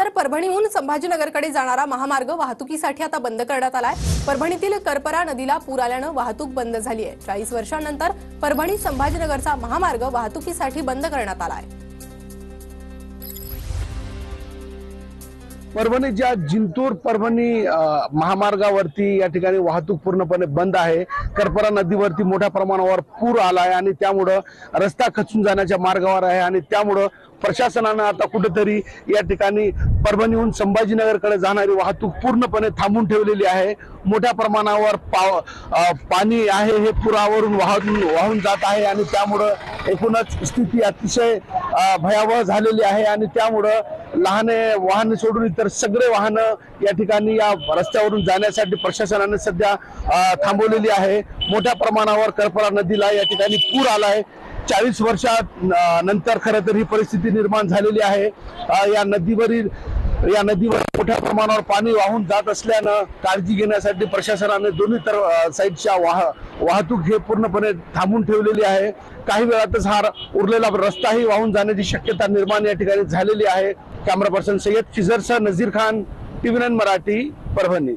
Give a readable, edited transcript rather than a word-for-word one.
तर परभणीहून संभाजीनगरकडे जाणारा महामार्ग वाहतुकीसाठी आता बंद करण्यात आलाय। परभणीतील करपरा नदीला पूर आल्याने वाहतूक बंद झाली आहे। 40 वर्षांनंतर परभणी संभाजीनगरचा महामार्ग वाहतुकीसाठी बंद करण्यात आलाय। परभणीच्या जिंतूर परभणी महामार्गावरती या ठिकाणी वाहतूक पूर्णपणे बंद आहे। करपरा नदीवरती मोठ्या प्रमाणावर पूर आला आहे आणि त्यामुळे रस्ता खचून जाण्याच्या मार्गावर आहे आणि त्यामुळे प्रशासनाने आता कुठेतरी या ठिकाणी परभणीहून संभाजीनगरकडे जाणारी वाहतूक पूर्णपणे थांबून ठेवलेली आहे। मोठ्या प्रमाणावर पाणी आहे हे पुरावरून वाहून जात आहे आणि त्यामुळे एकूणच स्थिती अतिशय भयावह झालेली आहे आणि त्यामुळे लहान वाहन सोडून इतर सगळे वाहन या ठिकाणी या रस्त्यावरून जाण्यासाठी प्रशासनाने सध्या थांबवलेली आहे। मोठ्या प्रमाणावर करपरा नदीला या ठिकाणी पूर आलाय। 40 वर्षानंतर खरं तर ही परिस्थिती निर्माण झालेली आहे। या नदीवर मोठ्या प्रमाणावर पाणी वाहून जात असल्यानं काळजी घेण्यासाठी प्रशासनाने दोन्ही साईडच्या वाहतूक हे पूर्णपणे थांबून ठेवलेली आहे। काही वेळातच हा उरलेला रस्ताही वाहून जाण्याची शक्यता निर्माण या ठिकाणी झालेली आहे। कॅमेरा पर्सन सय्यद खिजरसह नजीर खान, TV9 मराठी, परभणी।